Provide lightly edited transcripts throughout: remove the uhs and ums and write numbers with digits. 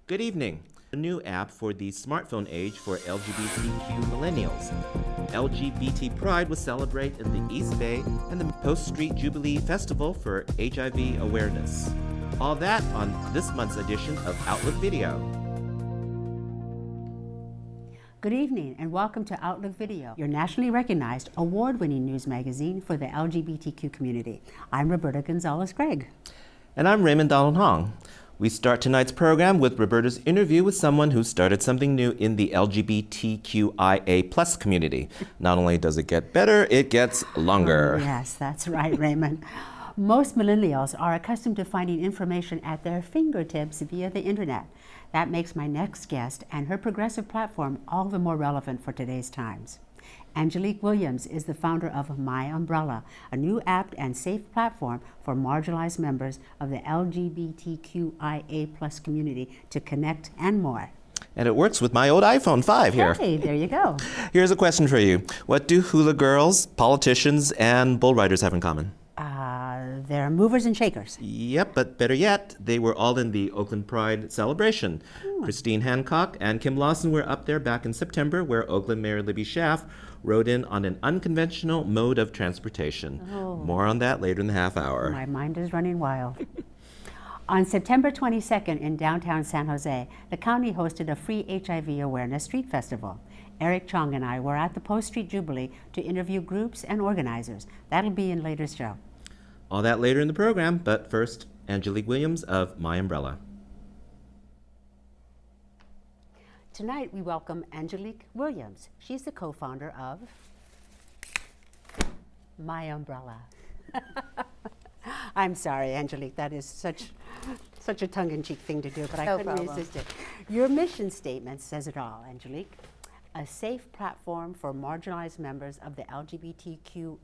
Good evening. A new app for the smartphone age for LGBTQ millennials. LGBT Pride was celebrated in the East Bay and the St Jubilee Festival for HIV awareness. All that on this month's edition of Outlook Video. Good evening and welcome to Outlook Video, your nationally recognized, award-winning news magazine for the LGBTQ community. I'm Roberta Gonzalez-Craig. And I'm Raymond Donald Hong. We start tonight's program with Roberta's interview with someone who started something new in the LGBTQIA+ community. Not only does it get better, it gets longer. Oh, yes, that's right, Raymond. Most millennials are accustomed to finding information at their fingertips via the internet. That makes my next guest and her progressive platform all the more relevant for today's times. Angelic Williams is the founder of MyUmbrella, a new app and safe platform for marginalized members of the LGBTQIA+ community to connect and more. And it works with my old iPhone 5 here. Hey, there you go. Here's a question for you. What do hula girls, politicians, and bull riders have in common? They're movers and shakers. Yep, but better yet, they were all in the Oakland Pride celebration. Christine Hancock and Kim Lawson were up there back in September, where Oakland Mayor Libby Schaaf rode in on an unconventional mode of transportation. More on that later in the half hour. My mind is running wild. On September 22nd in downtown San Jose, the county hosted a free HIV awareness street festival. Eric Chong and I were at the St Jubilee to interview groups and organizers. That'll be in later show. All that later in the program, but first, Angelic Williams of MyUmbrella. Tonight we welcome Angelic Williams. She's the co-founder of MyUmbrella. I'm sorry, Angelic, that is such a tongue-in-cheek thing to do, but I couldn't resist it. Your mission statement says it all, Angelic. A safe platform for marginalized members of the LGBTQIA+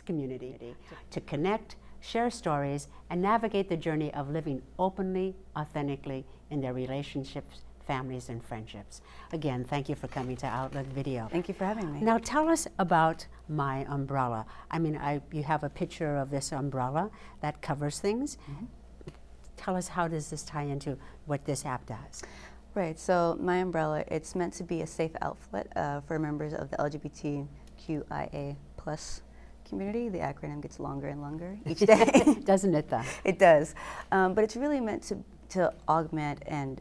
community to connect, share stories, and navigate the journey of living openly, authentically in their relationships, families, and friendships. Again, thank you for coming to Outlook Video. Thank you for having me. Now tell us about MyUmbrella. I mean, you have a picture of this umbrella that covers things. Tell us, how does this tie into what this app does? Right, so MyUmbrella, it's meant to be a safe outlet for members of the LGBTQIA+ community. The acronym gets longer and longer each day. Doesn't it though? It does, but it's really meant to augment and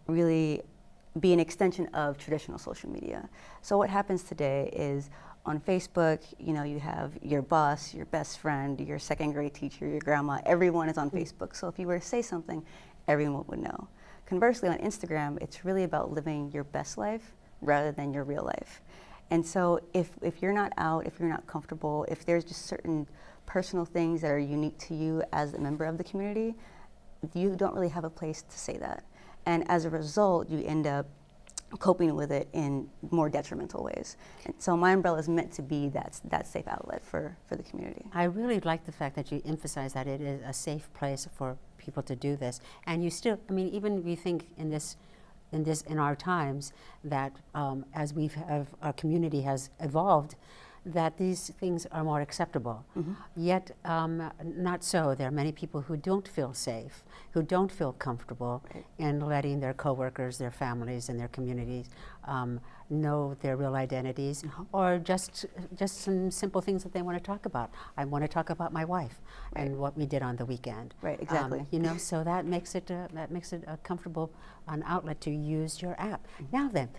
really be an extension of traditional social media. So what happens today is on Facebook, you know, you have your boss, your best friend, your second grade teacher, your grandma, everyone is on Facebook. So if you were to say something, everyone would know. Conversely, on Instagram, it's really about living your best life rather than your real life. And so if you're not out, if you're not comfortable, if there's just certain personal things that are unique to you as a member of the community, you don't really have a place to say that. And as a result, you end up coping with it in more detrimental ways. And so MyUmbrella is meant to be that safe outlet for the community. I really like the fact that you emphasize that it is a safe place for people to do this. And you still, I mean, even we think in our times that as our community has evolved, that these things are more acceptable. Yet not so. There are many people who don't feel safe, who don't feel comfortable in letting their coworkers, their families, and their communities know their real identities, or just some simple things that they want to talk about. I want to talk about my wife and what we did on the weekend. Right, exactly. You know, so that makes it a comfortable an outlet to use your app. Now then,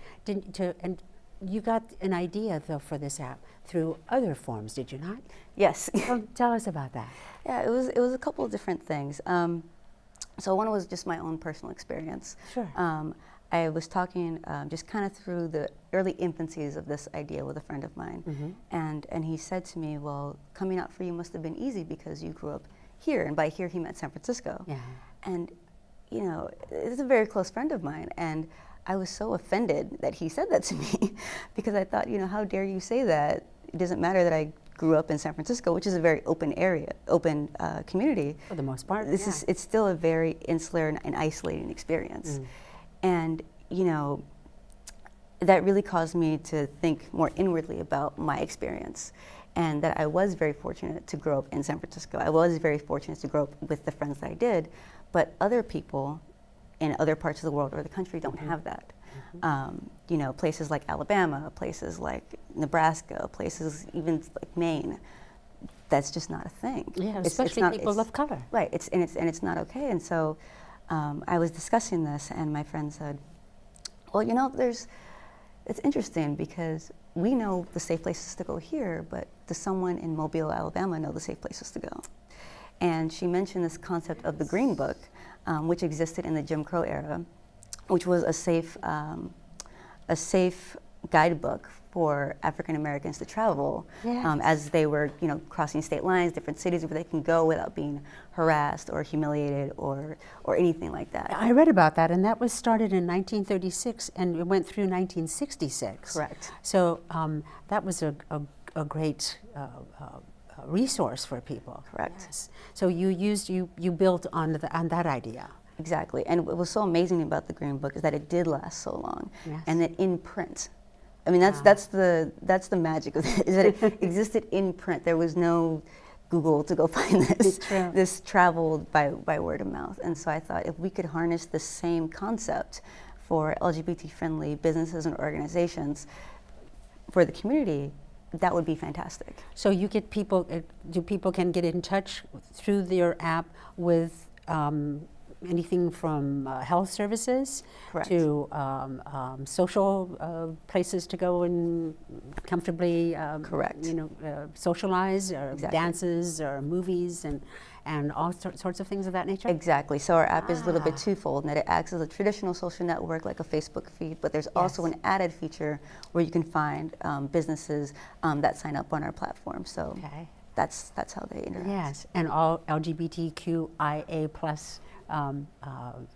you got an idea, though, for this app through other forms, did you not? Yes. Tell us about that. Yeah, it was a couple of different things. So one was just my own personal experience. Sure. I was talking just kind of through the early infancies of this idea with a friend of mine, and he said to me, well, coming out for you must have been easy because you grew up here, and by here he meant San Francisco. Yeah. And, you know, it's a very close friend of mine, and I was so offended that he said that to me because I thought, you know, how dare you say that? It doesn't matter that I grew up in San Francisco, which is a very open area, open community. For the most part, It's still a very insular and isolating experience. And, you know, that really caused me to think more inwardly about my experience. and that I was very fortunate to grow up in San Francisco. I was very fortunate to grow up with the friends that I did, but other people in other parts of the world or the country don't have that. You know, places like Alabama, places like Nebraska, places even like Maine, that's just not a thing. Yeah, especially people of color. Right, it's not okay. And so I was discussing this, and my friend said, well, you know, it's interesting because we know the safe places to go here, but does someone in Mobile, Alabama know the safe places to go? And she mentioned this concept of the Green Book, which existed in the Jim Crow era, which was a safe guidebook for African Americans to travel as they were, you know, crossing state lines, different cities where they can go without being harassed or humiliated or anything like that. I read about that, and that was started in 1936, and it went through 1966. Correct. So that was a great resource for people. Correct. Yes. So you built on that idea. Exactly, and what was so amazing about the Green Book is that it did last so long, and that in print. I mean, that's the magic of it, is that it existed in print. There was no Google to go find this. This traveled by word of mouth, and so I thought if we could harness the same concept for LGBT-friendly businesses and organizations for the community, that would be fantastic. So you get people, people can get in touch through your app with anything from health services to social places to go and comfortably you know, socialize, or dances or movies and all sorts of things of that nature? Exactly. So our app is a little bit twofold, in that it acts as a traditional social network like a Facebook feed, but there's also an added feature where you can find businesses that sign up on our platform. So that's how they interact. Yes, and all LGBTQIA plus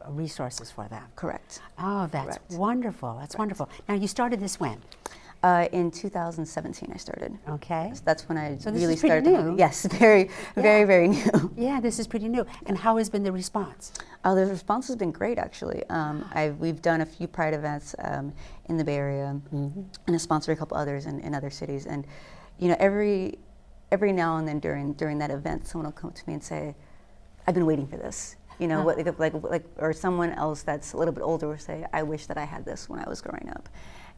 resources for them. Correct. Oh, that's wonderful. That's wonderful. Now, you started this when? In 2017, I started. Okay. So that's when I So this really is pretty started. new. Yes, very new. Yeah, this is pretty new. And how has been the response? The response has been great, actually. We've done a few Pride events in the Bay Area, and I sponsor a couple others in other cities. And you know, every now and then during that event, someone will come to me and say, "I've been waiting for this." You know, like, or someone else that's a little bit older will say, "I wish that I had this when I was growing up."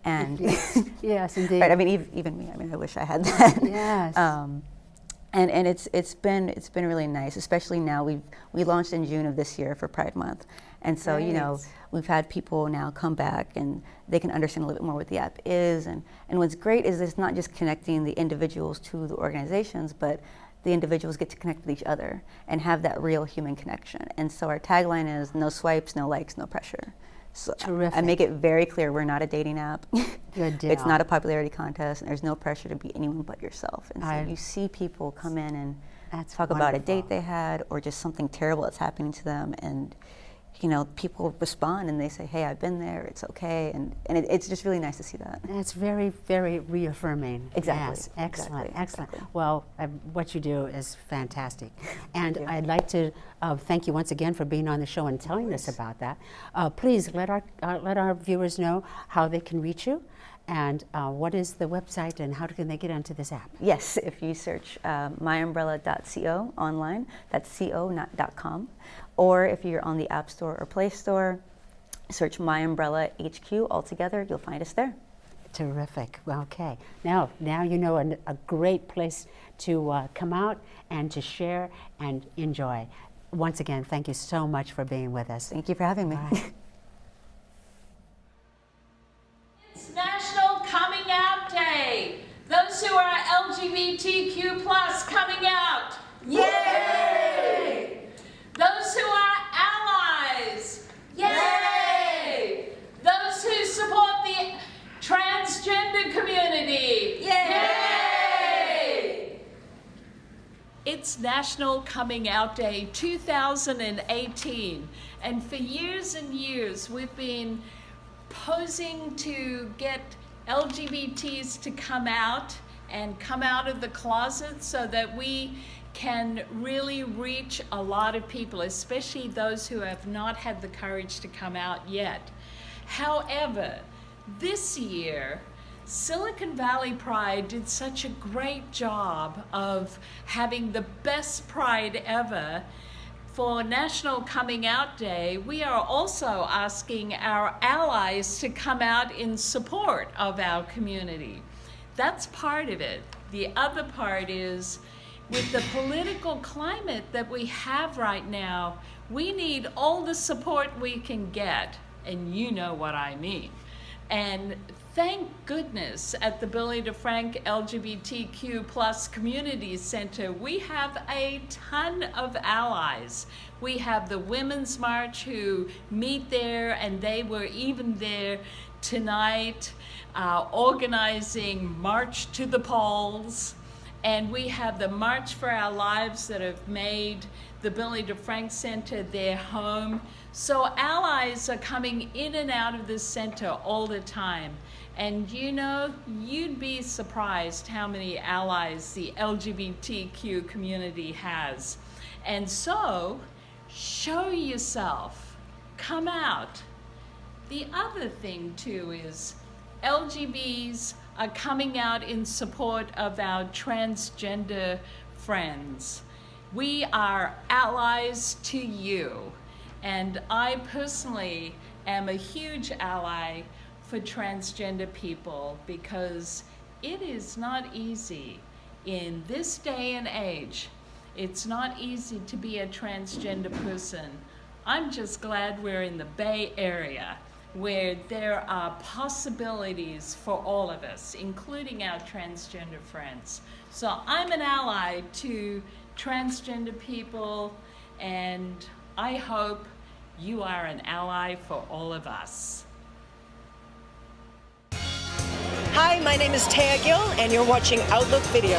And yes, indeed. Right. I mean, even me. I mean, I wish I had that. Yes. And it's been really nice, especially now. We launched in June of this year for Pride Month, and so you know, we've had people now come back and they can understand a little bit more what the app is. And what's great is it's not just connecting the individuals to the organizations, but the individuals get to connect with each other and have that real human connection. And so our tagline is no swipes, no likes, no pressure. So terrific. I make it very clear we're not a dating app. Good deal. It's not a popularity contest, and there's no pressure to be anyone but yourself. And so you see people come in and talk about a date they had or just something terrible that's happening to them, and you know, people respond and they say, "Hey, I've been there, it's okay," and it's just really nice to see that. It's very, very reaffirming. Exactly. Yes, excellent, excellent. Exactly. Well, what you do is fantastic. And I'd like to thank you once again for being on the show and telling us about that. Please let our viewers know how they can reach you, and what is the website and how can they get onto this app? Yes, if you search myumbrella.co online, that's co, not .com. Or if you're on the App Store or Play Store, search MyUmbrella HQ altogether, you'll find us there. Terrific. Well, okay. Now you know a great place to come out and to share and enjoy. Once again, thank you so much for being with us. Thank you for having me. Right. It's National Coming Out Day. Those who are LGBTQ+ coming out. Yay! Those who are allies. Yay! Those who support the transgender community. Yay! It's National Coming Out Day 2018, and for years and years we've been posing to get LGBTs to come out and come out of the closet so that we can really reach a lot of people, especially those who have not had the courage to come out yet. However, this year, Silicon Valley Pride did such a great job of having the best pride ever. For National Coming Out Day, we are also asking our allies to come out in support of our community. That's part of it. The other part is, with the political climate that we have right now, we need all the support we can get, and you know what I mean. And thank goodness at the Billy DeFrank LGBTQ plus Community Center, we have a ton of allies. We have the Women's March who meet there, and they were even there tonight organizing March to the Polls. And we have the March for Our Lives that have made the Billy DeFrank Center their home. So allies are coming in and out of this center all the time. And you know, you'd be surprised how many allies the LGBTQ community has. And so, show yourself, come out. The other thing too is LGBs are coming out in support of our transgender friends. We are allies to you. And I personally am a huge ally for transgender people because it is not easy in this day and age. It's not easy to be a transgender person. I'm just glad we're in the Bay Area where there are possibilities for all of us, including our transgender friends. So I'm an ally to transgender people, and I hope you are an ally for all of us. Hi, my name is Taya Gill, and you're watching Outlook Video.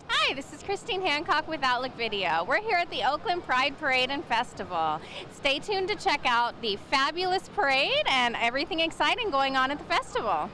Hi, this is Christine Hancock with Outlook Video. We're here at the Oakland Pride Parade and Festival. Stay tuned to check out the fabulous parade and everything exciting going on at the festival.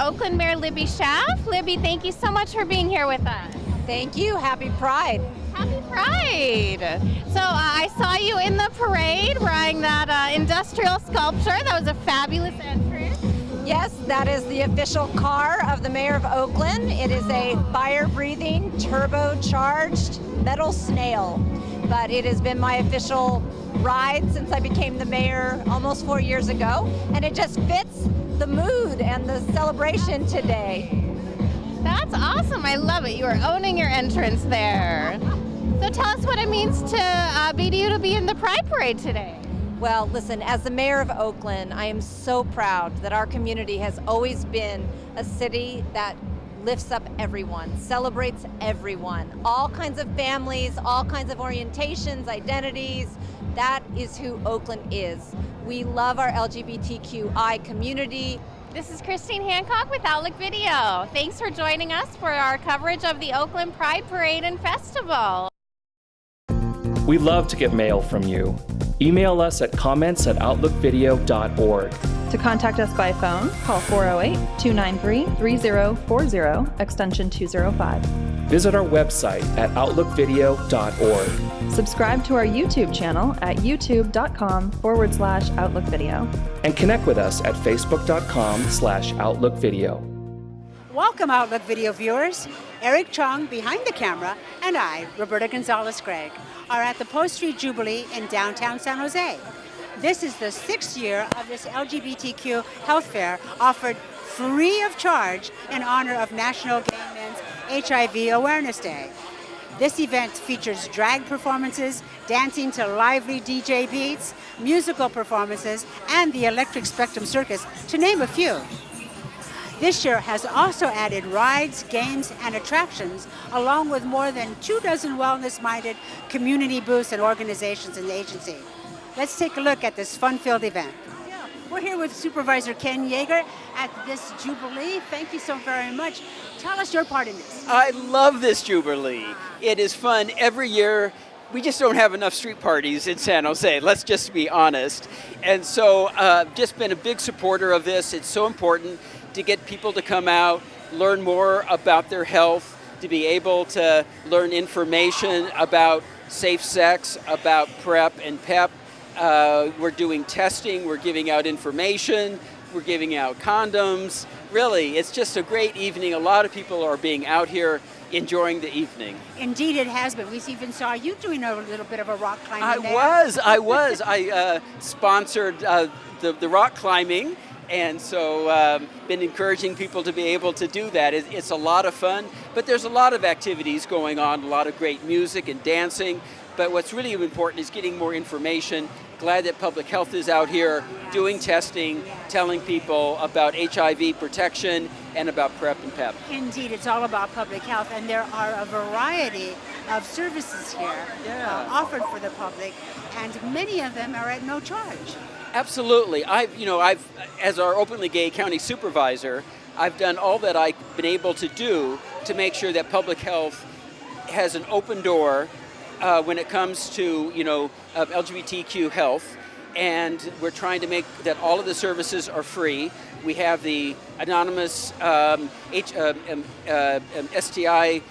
Oakland Mayor Libby Schaaf. Libby, thank you so much for being here with us. Thank you. Happy Pride. Happy Pride! So I saw you in the parade riding that industrial sculpture. That was a fabulous entrance. Yes, that is the official car of the Mayor of Oakland. It is a fire-breathing, turbocharged metal snail. But it has been my official ride since I became the mayor almost 4 years ago. And it just fits the mood and the celebration today. That's awesome. I love it. You are owning your entrance there. So tell us what it means to be to you to be in the Pride Parade today. Well, listen, as the mayor of Oakland, I am so proud that our community has always been a city that lifts up everyone, celebrates everyone, all kinds of families, all kinds of orientations, identities. That is who Oakland is. We love our LGBTQI community. This is Christine Hancock with Outlook Video. Thanks for joining us for our coverage of the Oakland Pride Parade and Festival. We love to get mail from you. Email us at comments@outlookvideo.org. To contact us by phone, call 408-293-3040, extension 205. Visit our website at outlookvideo.org. Subscribe to our YouTube channel at youtube.com/outlookvideo. And connect with us at facebook.com/outlookvideo. Welcome, Outlook Video viewers. Eric Chong behind the camera and I, Roberta Gonzalez-Craig, are at the Post Street Jubilee in downtown San Jose. This is the 6th year of this LGBTQ health fair offered free of charge in honor of National Gay Men's HIV Awareness Day. This event features drag performances, dancing to lively DJ beats, musical performances, and the Electric Spectrum Circus, to name a few. This year has also added rides, games, and attractions, along with more than 24 wellness-minded community booths and organizations in the agency. Let's take a look at this fun-filled event. We're here with Supervisor Ken Yeager at this Jubilee. Thank you so very much. Tell us your part in this. I love this Jubilee. It is fun every year. We just don't have enough street parties in San Jose, let's just be honest. And so just been a big supporter of this. It's so important to get people to come out, learn more about their health, to be able to learn information about safe sex, about PrEP and PEP. We're doing testing, we're giving out information, we're giving out condoms. Really, it's just a great evening. A lot of people are being out here enjoying the evening. Indeed, it has been. We even saw you doing a little bit of a rock climbing I was. I sponsored the rock climbing, and so been encouraging people to be able to do that. It's a lot of fun, but there's a lot of activities going on, a lot of great music and dancing. But what's really important is getting more information. Glad that public health is out here doing testing, telling people about HIV protection and about PrEP and PEP. Indeed, it's all about public health, and there are a variety of services here offered for the public, and many of them are at no charge. Absolutely. I've as our openly gay county supervisor, I've done all that I've been able to do to make sure that public health has an open door when it comes to LGBTQ health, and we're trying to make that all of the services are free. We have the anonymous STI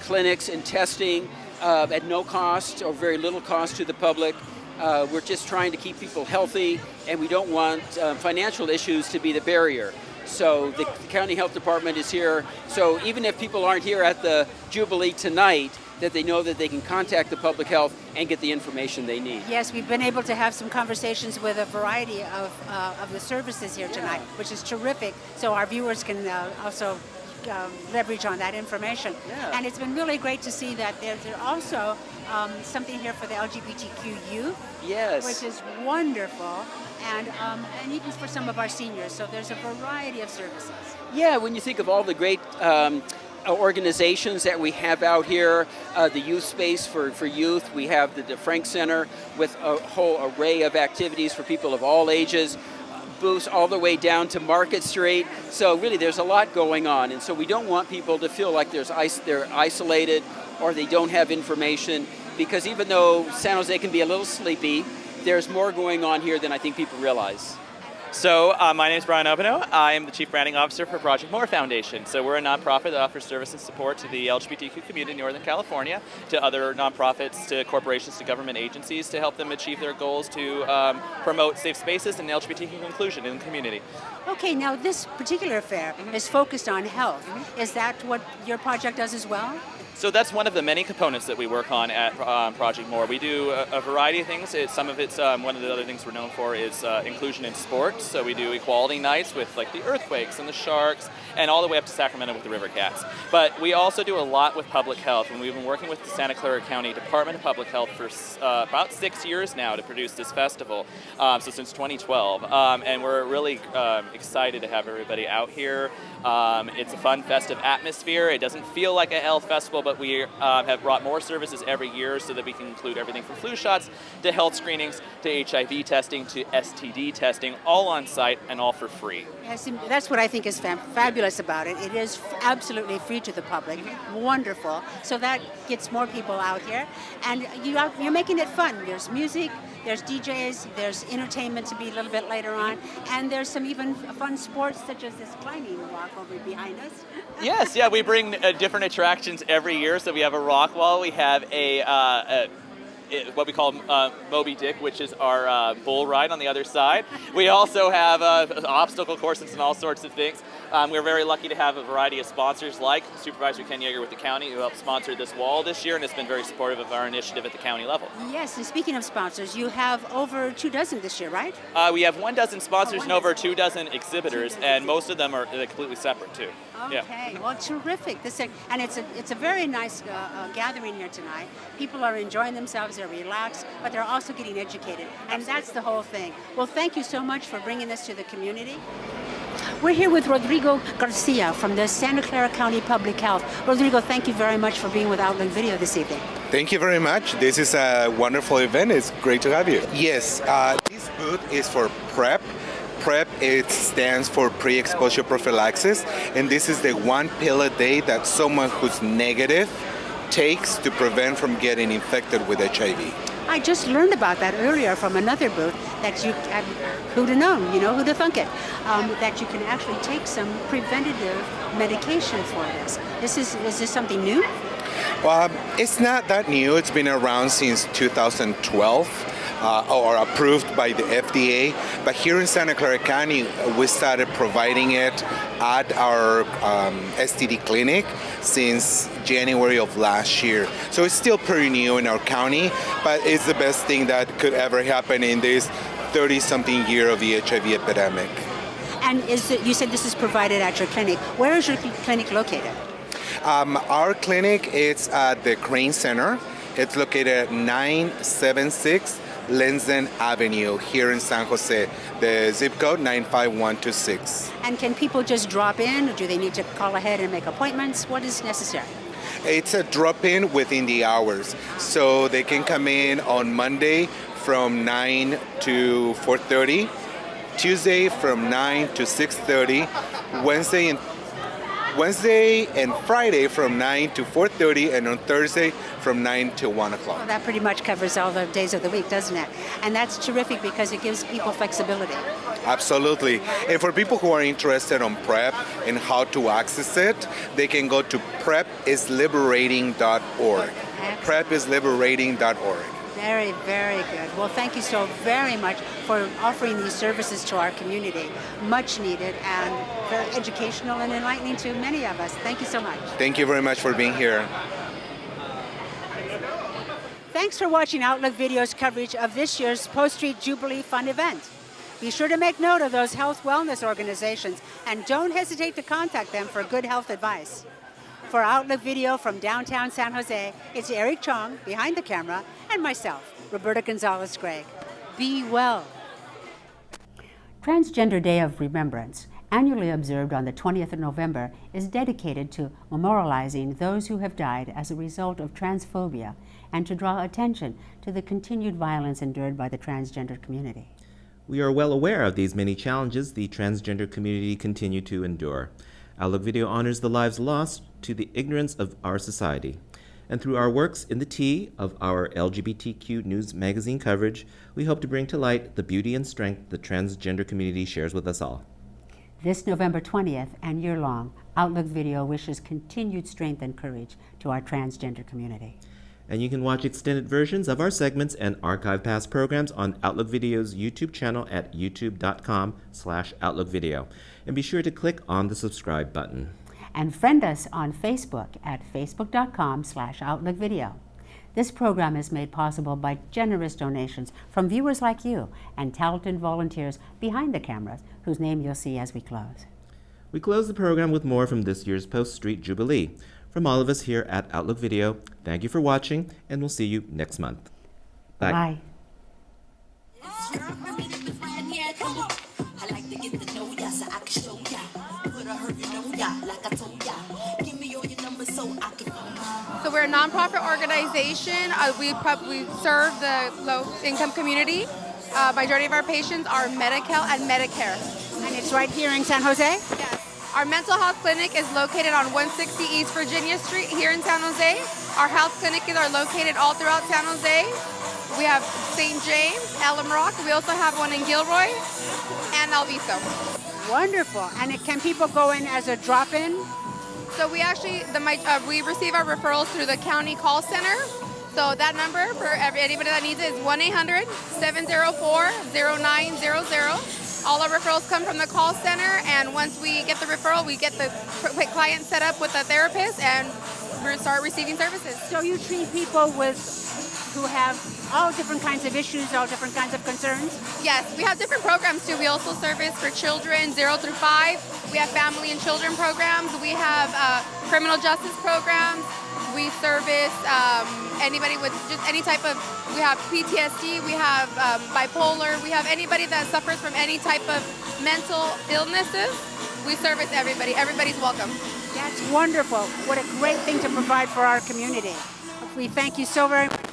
clinics and testing at no cost or very little cost to the public. We're just trying to keep people healthy, and we don't want financial issues to be the barrier. So the county health department is here. So even if people aren't here at the Jubilee tonight, that they know that they can contact the public health and get the information they need. Yes, we've been able to have some conversations with a variety of the services here tonight, which is terrific. So our viewers can also leverage on that information. Yeah. And it's been really great to see that there's also something here for the LGBTQ youth, Yes. which is wonderful, and even for some of our seniors. So there's a variety of services. Yeah, when you think of all the great organizations that we have out here, the youth space for youth, we have the Frank Center with a whole array of activities for people of all ages, booths all the way down to Market Street. So really there's a lot going on, and so we don't want people to feel like they're isolated or they don't have information, because even though San Jose can be a little sleepy, there's more going on here than I think people realize. So my name is Brian Opino. I am the Chief Branding Officer for Project More Foundation. So we're a nonprofit that offers service and support to the LGBTQ community in Northern California, to other nonprofits, to corporations, to government agencies to help them achieve their goals to promote safe spaces and LGBTQ inclusion in the community. Okay, now this particular affair is focused on health. Is that what your project does as well? So that's one of the many components that we work on at Project More. We do a variety of things. Some of it's one of the other things we're known for is inclusion in sports. So we do equality nights with like the Earthquakes and the Sharks, and all the way up to Sacramento with the River Cats. But we also do a lot with public health, and we've been working with the Santa Clara County Department of Public Health for about 6 years now to produce this festival. So since 2012, and we're really excited to have everybody out here. It's a fun, festive atmosphere. It doesn't feel like a health festival, but we have brought more services every year so that we can include everything from flu shots to health screenings to HIV testing to STD testing, all on site and all for free. Yes, that's what I think is fabulous about it. It is absolutely free to the public. Wonderful. So that gets more people out here. And you're making it fun. There's music, there's DJs, there's entertainment to be a little bit later on, and there's some even fun sports such as this climbing walk over behind us. Yes, yeah, we bring different attractions every year. So we have a rock wall, we have what we call Moby Dick, which is our bull ride on the other side. We also have obstacle courses and all sorts of things. We're very lucky to have a variety of sponsors like Supervisor Ken Yeager with the county, who helped sponsor this wall this year and has been very supportive of our initiative at the county level. Yes, and speaking of sponsors, you have over 24 this year, right? We have 12 sponsors and over 24 exhibitors, and most of them are completely separate too. Okay, Yeah. well, terrific. And it's a very nice gathering here tonight. People are enjoying themselves, they're relaxed, but they're also getting educated, and that's the whole thing. Well, thank you so much for bringing this to the community. We're here with Rodrigo Garcia from the Santa Clara County Public Health. Rodrigo, thank you very much for being with Outlook Video this evening. Thank you very much. This is a wonderful event. It's great to have you. Yes, this booth is for PrEP. PrEP, it stands for pre-exposure prophylaxis, and this is the one pill a day that someone who's negative takes to prevent from getting infected with HIV. I just learned about that earlier from another booth that who'd have known, who'd have thunk it, that you can actually take some preventative medication for this. Is this something new? Well, it's not that new. It's been around since 2012. Or approved by the FDA, but here in Santa Clara County, we started providing it at our STD clinic since January of last year. So it's still pretty new in our county, but it's the best thing that could ever happen in this 30-something year of the HIV epidemic. And you said this is provided at your clinic. Where is your clinic located? Our clinic is at the Crane Center. It's located at 976 Lenzen Avenue here in San Jose, the zip code 95126. And can people just drop in, or do they need to call ahead and make appointments? What is necessary? It's a drop-in within the hours, so they can come in on Monday from 9 to 4:30, Tuesday from 9 to 6:30, Wednesday and Friday from 9 to 4:30, and on Thursday from 9 to 1 o'clock. Well, that pretty much covers all the days of the week, doesn't it? And that's terrific because it gives people flexibility. Absolutely. And for people who are interested on PrEP and how to access it, they can go to prepisliberating.org. Prepisliberating.org. Very, very good. Well, thank you so very much for offering these services to our community. Much needed and very educational and enlightening to many of us. Thank you so much. Thank you very much for being here. Thanks for watching Outlook Video's coverage of this year's Post-Street Jubilee Fun event. Be sure to make note of those health wellness organizations and don't hesitate to contact them for good health advice. For Outlook Video from downtown San Jose, it's Eric Chong behind the camera and myself, Roberta Gonzalez-Gregg. Be well. Transgender Day of Remembrance, annually observed on the 20th of November, is dedicated to memorializing those who have died as a result of transphobia and to draw attention to the continued violence endured by the transgender community. We are well aware of these many challenges the transgender community continue to endure. Outlook Video honors the lives lost to the ignorance of our society. And through our works in the T of our LGBTQ news magazine coverage, we hope to bring to light the beauty and strength the transgender community shares with us all. This November 20th and year-long, Outlook Video wishes continued strength and courage to our transgender community. And you can watch extended versions of our segments and archive past programs on Outlook Video's YouTube channel at youtube.com/OutlookVideo. And be sure to click on the subscribe button. And friend us on Facebook at facebook.com/OutlookVideo. This program is made possible by generous donations from viewers like you and talented volunteers behind the cameras, whose name you'll see as we close. We close the program with more from this year's Post Street Jubilee. From all of us here at Outlook Video, thank you for watching, and we'll see you next month. Bye. Bye. So we're a nonprofit organization. We serve the low-income community. Majority of our patients are Medi-Cal and Medicare. And it's right here in San Jose? Yes. Our mental health clinic is located on 160 East Virginia Street here in San Jose. Our health clinics are located all throughout San Jose. We have St. James, Elm Rock. We also have one in Gilroy and El Viso. Wonderful. And can people go in as a drop-in? So we actually, we receive our referrals through the county call center. So that number for anybody that needs it is 1-800-704-0900. All our referrals come from the call center, and once we get the referral, we get the client set up with a therapist and we start receiving services. So you treat people who have all different kinds of issues, all different kinds of concerns? Yes, we have different programs too. We also service for children 0 through 5. We have family and children programs. We have criminal justice programs. We service anybody with just any type of, we have PTSD, we have bipolar, we have anybody that suffers from any type of mental illnesses. We service everybody. Everybody's welcome. That's wonderful. What a great thing to provide for our community. We thank you so very much.